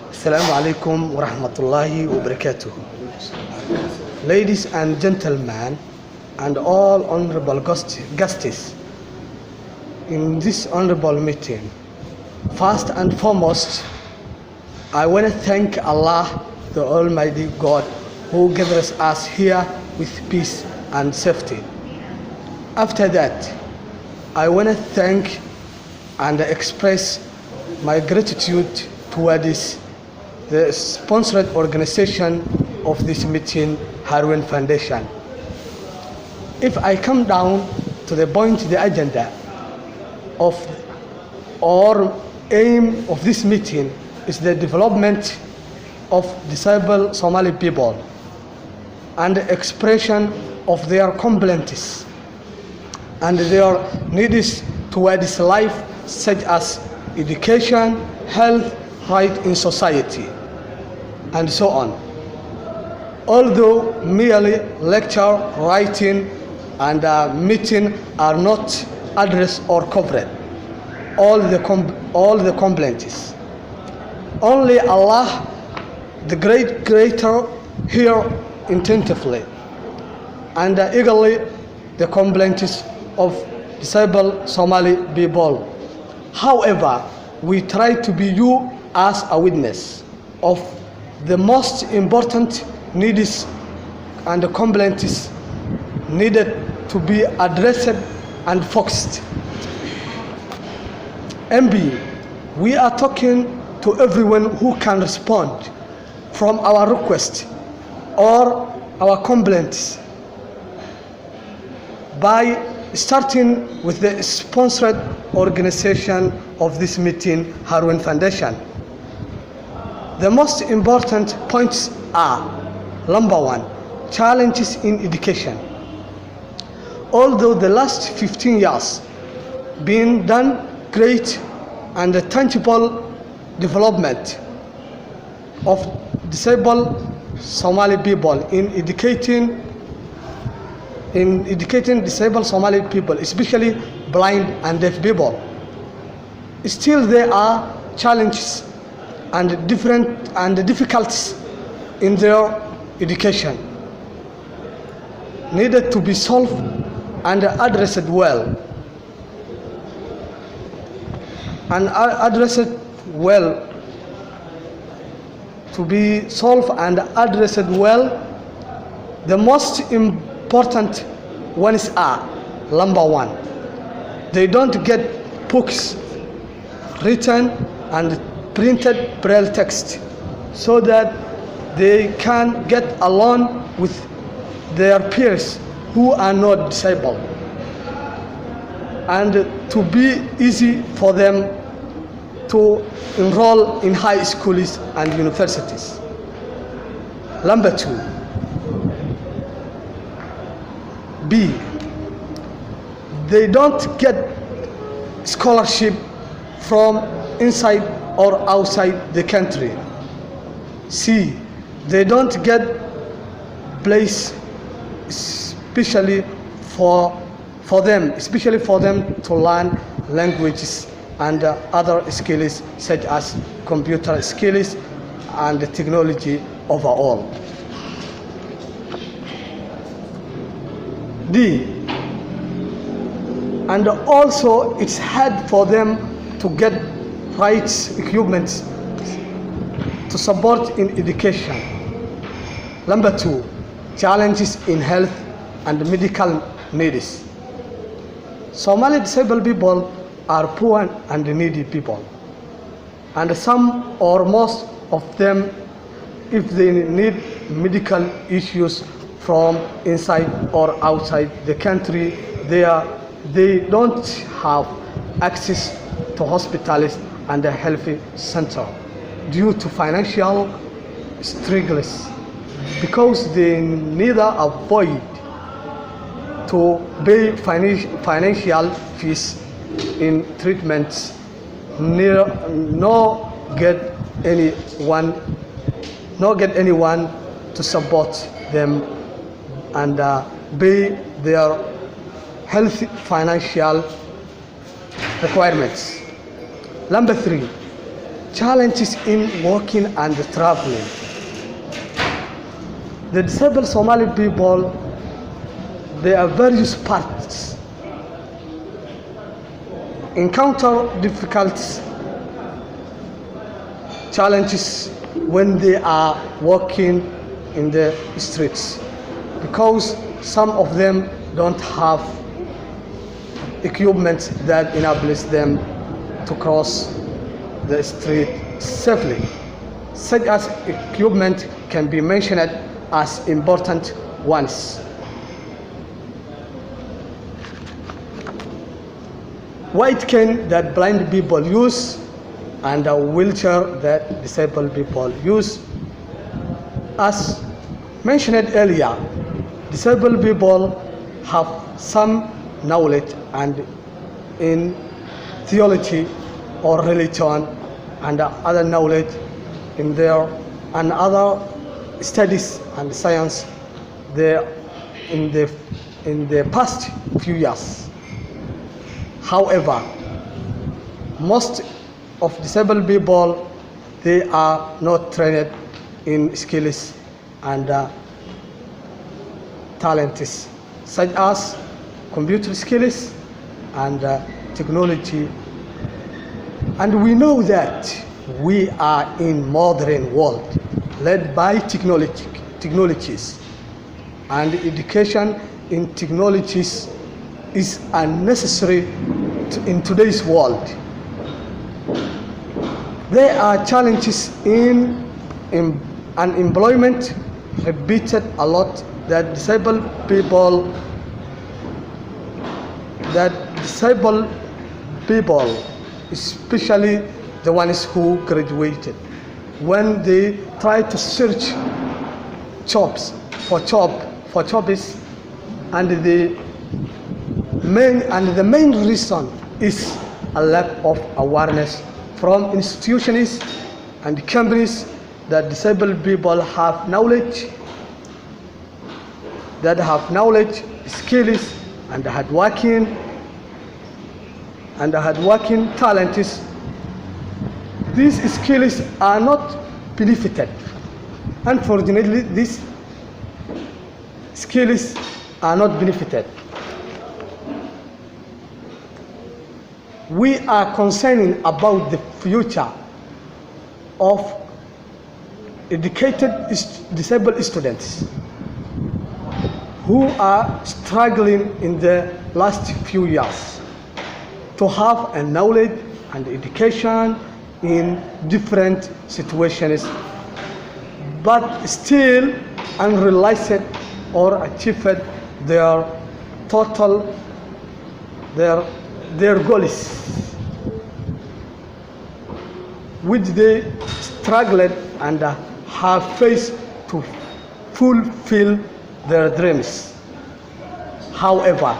Assalamu alaikum wa rahmatullahi wa barakatuh. Ladies and gentlemen, and all honorable guests in this honorable meeting, first and foremost, I want to thank Allah, the Almighty God, who gathers us here with peace and safety. After that, I want to thank and express my gratitude towards the sponsored organization of this meeting, Harun Foundation. If I come down to the point, the agenda of or aim of this meeting is the development of disabled Somali people and the expression of their complaints and their needs towards life, such as education, health, right in society, and so on. Although merely lecture, writing, and meeting are not addressed or covered, all the complaints. Only Allah, the great Creator, hear attentively and eagerly the complaints of disabled Somali people. However, we try to be you as a witness of the most important needs and complaints needed to be addressed and focused. MB, we are talking to everyone who can respond from our request or our complaints by starting with the sponsored organization of this meeting, Harun Foundation. The most important points are: number one, challenges in education. Although the last 15 years been done great and tangible development of disabled Somali people in educating disabled Somali people, especially blind and deaf people, still there are challenges and difficulties in their education needed to be solved and addressed well. To be solved and addressed well, the most important ones are: number one, they don't get books written and printed braille text so that they can get along with their peers who are not disabled, and to be easy for them to enroll in high schools and universities. Number two, B, they don't get scholarship from inside or outside the country. C, they don't get place especially for them to learn languages and other skills such as computer skills and technology overall. D, and also it's hard for them to get right equipment to support in education. Number two, challenges in health and medical needs. Somali disabled people are poor and needy people, and some or most of them, if they need medical issues from inside or outside the country, they don't have access to hospitals and a healthy center due to financial struggles, because they neither avoid to pay financial fees in treatments, nor get anyone to support them and pay their health financial requirements. Number three, challenges in working and traveling. The disabled Somali people, there are various parts encounter difficulties, challenges when they are walking in the streets, because some of them don't have equipment that enables them to cross the street safely. Such as equipment can be mentioned as important ones. White cane that blind people use and a wheelchair that disabled people use. As mentioned earlier, disabled people have some knowledge and in theology or religion and other knowledge in their and other studies and science there in the past few years. However, most of disabled people, they are not trained in skills and talents such as computer skills and technology. And we know that we are in modern world led by technologies, and education in technologies is unnecessary in today's world. There are challenges in unemployment repeated a lot that disabled people, especially the ones who graduated, when they try to search jobs for jobs, and the main reason is a lack of awareness from institutions and companies that disabled people have knowledge, skills, and hardworking talents. These skills are not benefited. Unfortunately, these skills are not benefited. We are concerned about the future of educated disabled students who are struggling in the last few years to have a knowledge and education in different situations, but still unrealized or achieved their goals, which they struggled and have faced to fulfill their dreams. However,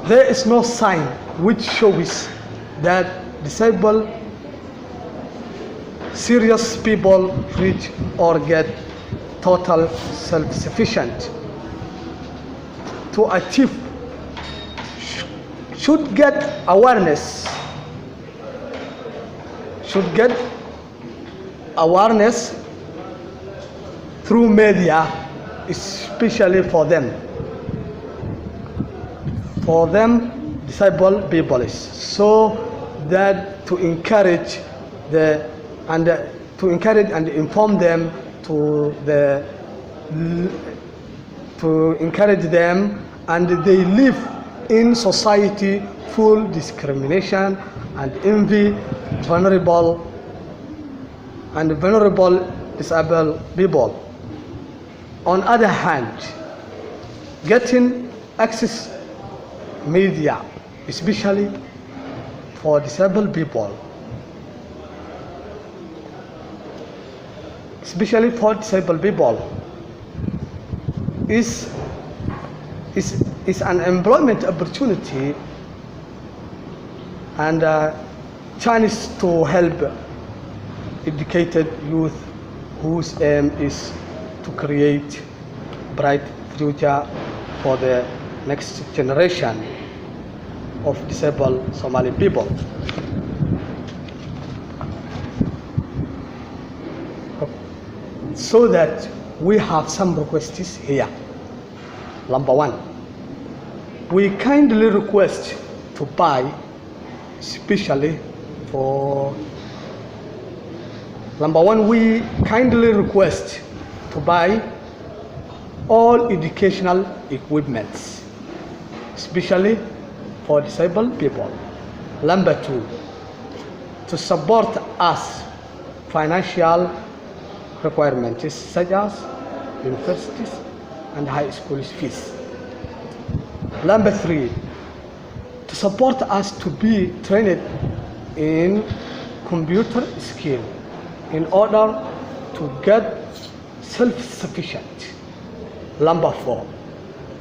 there is no sign which shows that disabled serious people reach or get total self-sufficient. To achieve should get awareness through media, especially for them disabled people, so that to encourage and inform them to encourage them, and they live in society full discrimination and envy vulnerable disabled people. On other hand, getting access media, especially for disabled people, is an employment opportunity and a chance to help educated youth whose aim is to create bright future for the next generation of disabled Somali people. so that we have some requests here. Number one, we kindly request to buy, especially for number one, we kindly request to buy all educational equipments, especially for disabled people. Number two, to support us financial requirements such as universities and high school fees. Number three, to support us to be trained in computer skill in order to get self-sufficient. Number four,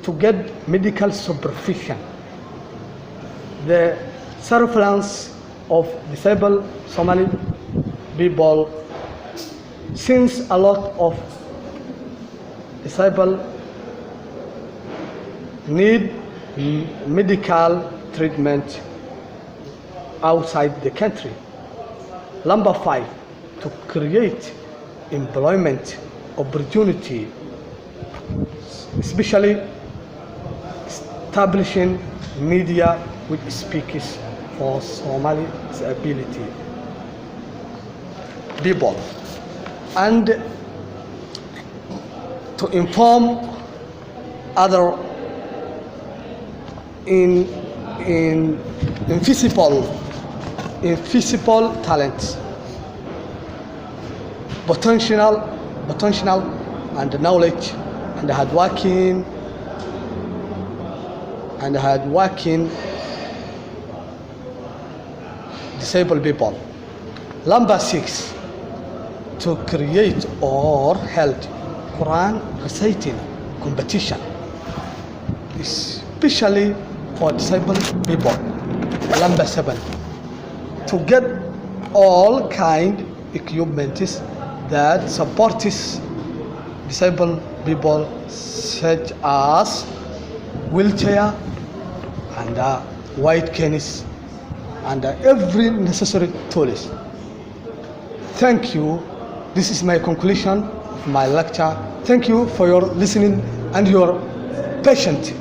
to get medical supervision. The surveillance of disabled Somali people, since a lot of disabled need medical treatment outside the country. Number five, to create employment opportunity, especially establishing media which speaks for Somali disability people, and to inform other invisible talents, potential and knowledge and hardworking disabled people. Number six, to create or held Quran reciting competition, especially for disabled people. Number seven, to get all kind equipments that supports disabled people, such as wheelchair and white canes and every necessary tools. Thank you. This is my conclusion of my lecture. Thank you for your listening and your patience.